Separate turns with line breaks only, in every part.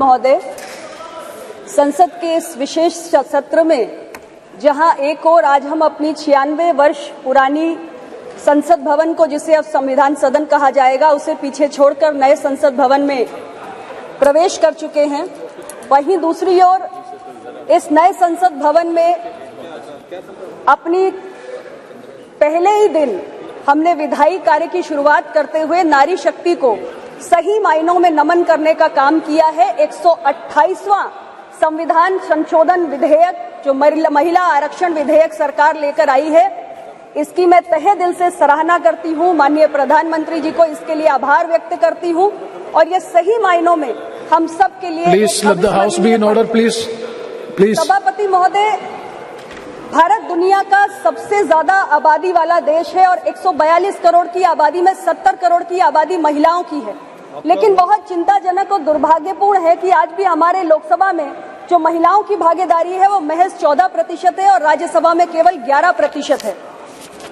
महोदय, संसद के इस विशेष सत्र में जहां एक और आज हम अपनी 96 वर्ष पुरानी संसद भवन को, जिसे अब संविधान सदन कहा जाएगा, उसे पीछे छोड़कर नए संसद भवन में प्रवेश कर चुके हैं, वहीं दूसरी ओर इस नए संसद भवन में अपनी पहले ही दिन हमने विधायी कार्य की शुरुआत करते हुए नारी शक्ति को सही मायनों में नमन करने का काम किया है। 128वां संविधान संशोधन विधेयक जो महिला आरक्षण विधेयक सरकार लेकर आई है, इसकी मैं तहे दिल से सराहना करती हूं। माननीय प्रधानमंत्री जी को इसके लिए आभार व्यक्त करती हूं और ये सही मायनों में हम सब के लिए।
Please let the house be in order, please.
सभापति महोदय, भारत दुनिया का सबसे ज्यादा आबादी वाला देश है और 142 करोड़ की आबादी में 70 करोड़ की आबादी महिलाओं की है। लेकिन बहुत चिंताजनक और दुर्भाग्यपूर्ण है कि आज भी हमारे लोकसभा में जो महिलाओं की भागीदारी है वो महज 14% है और राज्यसभा में केवल 11% है।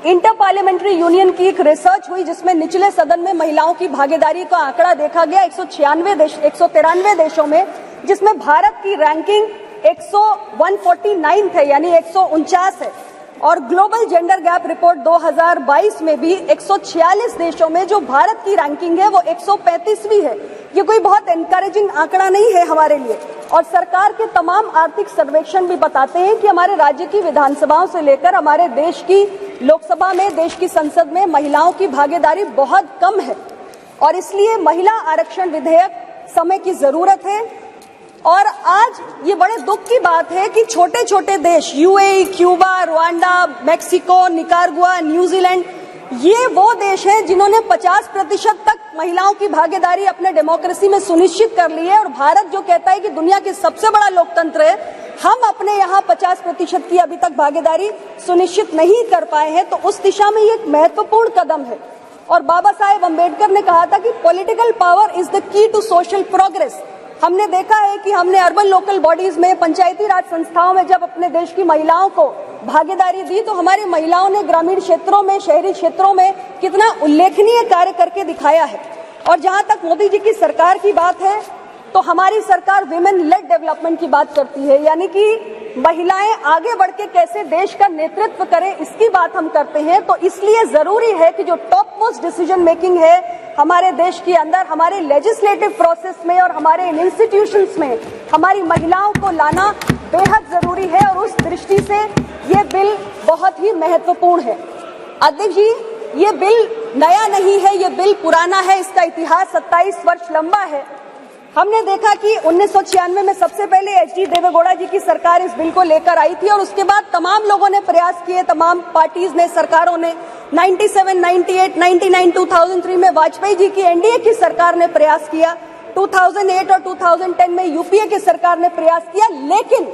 इंटर पार्लियामेंट्री यूनियन की एक रिसर्च हुई जिसमें निचले सदन में महिलाओं की भागीदारी का आंकड़ा देखा गया 193 देशों में, जिसमें भारत की रैंकिंग 149 है, यानी 149 है। और ग्लोबल जेंडर गैप रिपोर्ट 2022 में भी 146 देशों में जो भारत की रैंकिंग है वो 135वीं है। ये कोई बहुत एनकरेजिंग आंकड़ा नहीं है हमारे लिए। और सरकार के तमाम आर्थिक सर्वेक्षण भी बताते हैं कि हमारे राज्य की विधानसभाओं से लेकर हमारे देश की लोकसभा में, देश की संसद में महिलाओं की भागीदारी बहुत कम है और इसलिए महिला आरक्षण विधेयक समय की जरूरत है। और आज ये बड़े दुख की बात है कि छोटे छोटे देश UAE, Cuba, Rwanda, Mexico, Nicaragua, New Zealand, ये वो देश हैं जिन्होंने 50% तक महिलाओं की भागीदारी अपने डेमोक्रेसी में सुनिश्चित कर ली है। और भारत जो कहता है कि दुनिया के सबसे बड़ा लोकतंत्र है, हम अपने यहाँ 50% की अभी तक भागीदारी सुनिश्चित नहीं कर पाए हैं। तो उस दिशा में ये एक महत्वपूर्ण कदम है। और बाबा साहेब अम्बेडकर ने कहा था कि political power is the key to social progress. हमने देखा है कि हमने अर्बन लोकल बॉडीज में, पंचायती राज संस्थाओं में जब अपने देश की महिलाओं को भागीदारी दी तो हमारी महिलाओं ने ग्रामीण क्षेत्रों में, शहरी क्षेत्रों में कितना उल्लेखनीय कार्य करके दिखाया है। और जहां तक मोदी जी की सरकार की बात है तो हमारी सरकार विमेन लेड डेवलपमेंट की बात करती है, यानी कि महिलाएं आगे बढ़ के कैसे देश का नेतृत्व करें, इसकी बात हम करते हैं। तो इसलिए जरूरी है कि जो टॉप मोस्ट डिसीजन मेकिंग है हमारे देश के अंदर, हमारे लेजिस्लेटिव प्रोसेस में और हमारे इंस्टीट्यूशंस में हमारी महिलाओं को लाना बेहद जरूरी है। और उस दृष्टि से ये बिल बहुत ही महत्वपूर्ण है। अध्यक्ष जी, ये बिल नया नहीं है, ये बिल पुराना है, इसका इतिहास 27 वर्ष लंबा है। हमने देखा कि 1996 में सबसे पहले एच.डी. देवेगौड़ा जी की सरकार इस बिल को लेकर आई थी और उसके बाद तमाम लोगों ने प्रयास किए, तमाम पार्टीज ने, सरकारों ने। 97, 98, 99, 2003 में वाजपेयी जी की एनडीए की सरकार ने प्रयास किया। 2008 और 2010 में यूपीए की सरकार ने प्रयास किया, लेकिन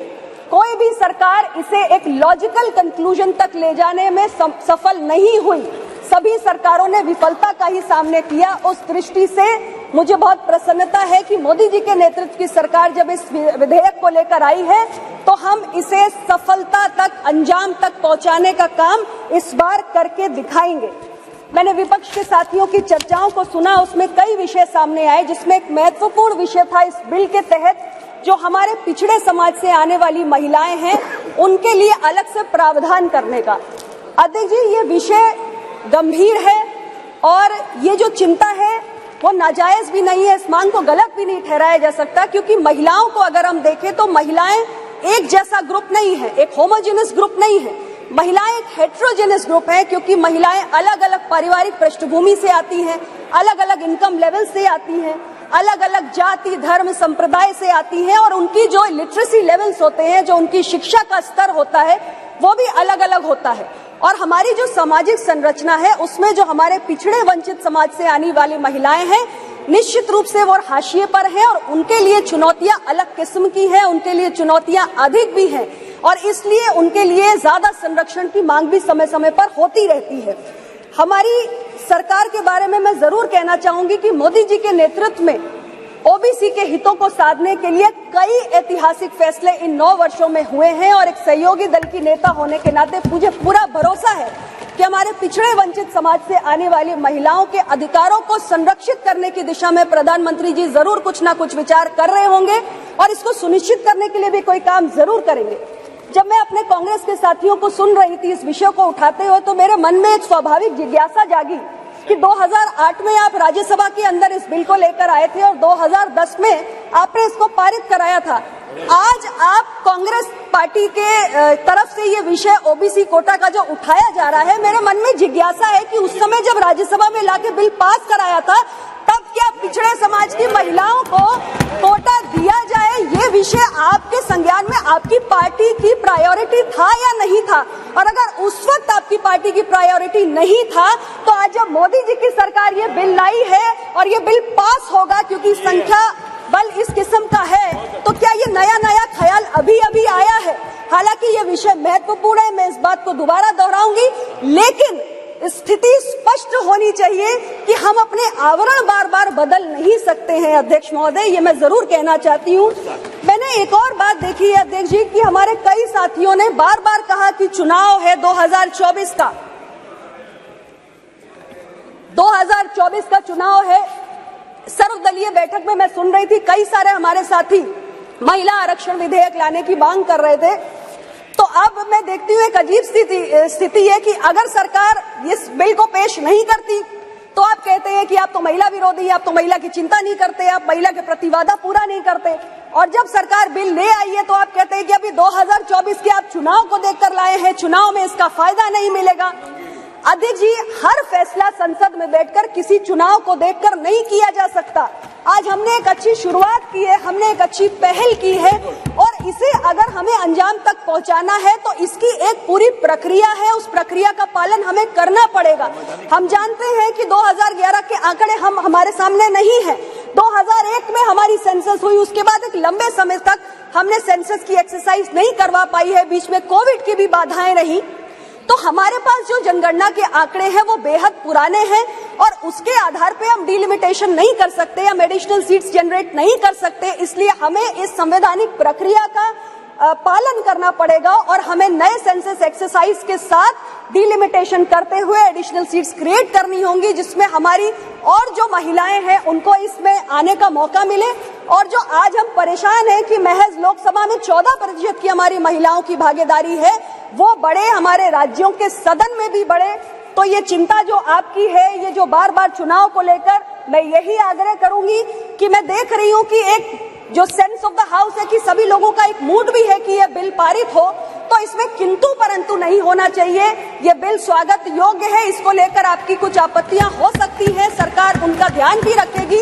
कोई भी सरकार इसे एक लॉजिकल कंक्लूजन तक ले जाने में सफल नहीं हुई। सभी सरकारों ने विफलता का ही सामना किया। उस दृष्टि से मुझे बहुत प्रसन्नता है कि मोदी जी के नेतृत्व की सरकार जब इस विधेयक को लेकर आई है तो हम इसे सफलता तक, अंजाम तक पहुंचाने का काम इस बार करके दिखाएंगे। मैंने विपक्ष के साथियों की चर्चाओं को सुना, उसमें कई विषय सामने आए, जिसमें एक महत्वपूर्ण विषय था इस बिल के तहत जो हमारे पिछड़े समाज से आने वाली महिलाएं हैं उनके लिए अलग से प्रावधान करने का। अध्यक्ष जी, ये विषय गंभीर है और ये जो चिंता है वो नाजायज भी नहीं है, इस मांग को गलत भी नहीं ठहराया जा सकता, क्योंकि महिलाओं को अगर हम देखें तो महिलाएं एक जैसा ग्रुप नहीं है, एक होमोजेनस ग्रुप नहीं है। महिलाएं एक हेट्रोजेनस ग्रुप है, क्योंकि महिलाएं अलग अलग पारिवारिक पृष्ठभूमि से आती हैं, अलग अलग इनकम लेवल से आती हैं, अलग अलग जाति, धर्म, संप्रदाय से आती हैं और उनकी जो लिटरेसी लेवल्स होते हैं, जो उनकी शिक्षा का स्तर होता है, वो भी अलग अलग होता है। और हमारी जो सामाजिक संरचना है उसमें जो हमारे पिछड़े वंचित समाज से आने वाली महिलाएं हैं, निश्चित रूप से वो हाशिए पर हैं और उनके लिए चुनौतियां अलग किस्म की हैं, उनके लिए चुनौतियां अधिक भी हैं और इसलिए उनके लिए ज्यादा संरक्षण की मांग भी समय समय पर होती रहती है। हमारी सरकार के बारे में मैं जरूर कहना चाहूंगी कि मोदी जी के नेतृत्व में ओबीसी के हितों को साधने के लिए कई ऐतिहासिक फैसले इन 9 वर्षों में हुए हैं और एक सहयोगी दल की नेता होने के नाते मुझे पूरा भरोसा है कि हमारे पिछड़े वंचित समाज से आने वाली महिलाओं के अधिकारों को संरक्षित करने की दिशा में प्रधानमंत्री जी जरूर कुछ ना कुछ विचार कर रहे होंगे और इसको सुनिश्चित करने के लिए भी कोई काम जरूर करेंगे। जब मैं अपने कांग्रेस के साथियों को सुन रही थी इस विषय को उठाते हुए, तो मेरे मन में एक स्वाभाविक जिज्ञासा जागी कि 2008 में आप राज्यसभा के अंदर इस बिल को लेकर आए थे और 2010 में आपने इसको पारित कराया था। आज आप कांग्रेस पार्टी के तरफ से ये विषय ओबीसी कोटा का जो उठाया जा रहा है, मेरे मन में जिज्ञासा है कि उस समय जब राज्यसभा में लाके बिल पास कराया था, तब क्या पिछड़े समाज की महिलाओं को कोटा दिया जाए, ये विषय आपके संज्ञान में आपकी पार्टी की प्रायोरिटी था या नहीं था? और अगर उस वक्त आपकी पार्टी की प्रायोरिटी नहीं था, तो आज जब मोदी जी की सरकार ये बिल लाई है और ये बिल पास होगा क्योंकि संख्या बल इस किस्म का है, तो क्या ये नया नया ख्याल अभी अभी आया है? हालांकि ये विषय महत्वपूर्ण है, मैं इस बात को दोबारा दोहराऊंगी, लेकिन स्थिति स्पष्ट होनी चाहिए कि हम अपने आवरण बार बार बदल नहीं सकते हैं। अध्यक्ष महोदय, ये मैं जरूर कहना चाहती हूँ। मैंने एक और बात देखी है अध्यक्ष जी कि हमारे कई साथियों ने बार बार कहा कि चुनाव है 2024 का, 2024 का चुनाव है। सर्वदलीय बैठक में मैं सुन रही थी, कई सारे हमारे साथी महिला आरक्षण विधेयक लाने की मांग कर रहे थे। तो अब मैं देखती हूँ एक अजीब स्थिति है कि अगर सरकार इस बिल को पेश नहीं करती तो आप कहते हैं कि आप तो महिला विरोधी, आप तो महिला की चिंता नहीं करते, आप महिला के प्रतिवादा पूरा नहीं करते, और जब सरकार बिल ले आई है तो आप कहते हैं कि अभी 2024 के आप चुनाव को देखकर लाए हैं, चुनाव में इसका फायदा नहीं मिलेगा। अध्यक्ष जी, हर फैसला संसद में बैठकर किसी चुनाव को देखकर नहीं किया जा सकता। आज हमने एक अच्छी शुरुआत की है, हमने एक अच्छी पहल की है, और इसे अगर हमें अंजाम तक पहुंचाना है तो इसकी एक पूरी प्रक्रिया है, उस प्रक्रिया का पालन हमें करना पड़ेगा। हम जानते हैं कि 2011 के आंकड़े हमारे सामने नहीं है। 2001 में हमारी सेंसस हुई, उसके बाद एक लंबे समय तक हमने सेंसस की एक्सरसाइज नहीं करवा पाई है, बीच में कोविड की भी बाधाएं रही। तो हमारे पास जो जनगणना के आंकड़े हैं वो बेहद पुराने हैं और उसके आधार पे हम डिलिमिटेशन नहीं कर सकते, हम एडिशनल सीट्स जनरेट नहीं कर सकते। इसलिए हमें इस संवैधानिक प्रक्रिया का पालन करना पड़ेगा और हमें नए सेंसस एक्सरसाइज के साथ डिलिमिटेशन करते हुए एडिशनल सीट्स क्रिएट करनी होंगी, जिसमें हमारी और जो महिलाएं हैं उनको इसमें आने का मौका मिले। और जो आज हम परेशान हैं कि महज लोकसभा में 14% की हमारी महिलाओं की भागीदारी है, वो बड़े हमारे राज्यों के सदन में भी बढ़े। तो ये चिंता जो आपकी है, ये जो बार बार चुनाव को लेकर, मैं यही आग्रह करूंगी कि मैं देख रही हूं कि एक जो सेंस ऑफ द हाउस है कि सभी लोगों का एक मूड भी है कि ये बिल पारित हो, तो इसमें किंतु परंतु नहीं होना चाहिए। ये बिल स्वागत योग्य है, इसको लेकर आपकी कुछ आपत्तियां हो सकती हैं, सरकार उनका ध्यान भी रखेगी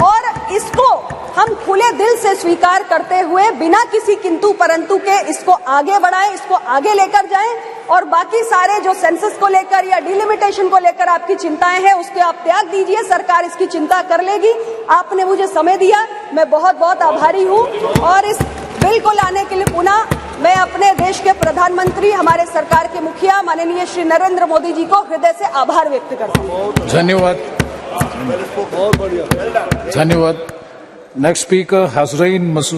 और इसको हम खुले दिल से स्वीकार करते हुए बिना किसी किंतु परंतु के इसको आगे बढ़ाएं, इसको आगे लेकर जाएं। और बाकी सारे जो सेंसस को लेकर या डिलिमिटेशन को लेकर आपकी चिंताएं हैं उसके आप त्याग दीजिए, सरकार इसकी चिंता कर लेगी। आपने मुझे समय दिया, मैं बहुत बहुत आभारी हूं और इस बिल को लाने के लिए पुनः मैं अपने देश के प्रधानमंत्री, हमारे सरकार के मुखिया माननीय श्री नरेंद्र मोदी जी को हृदय से आभार व्यक्त करता हूं।
धन्यवाद, धन्यवाद। Next speaker Hasrain Masood.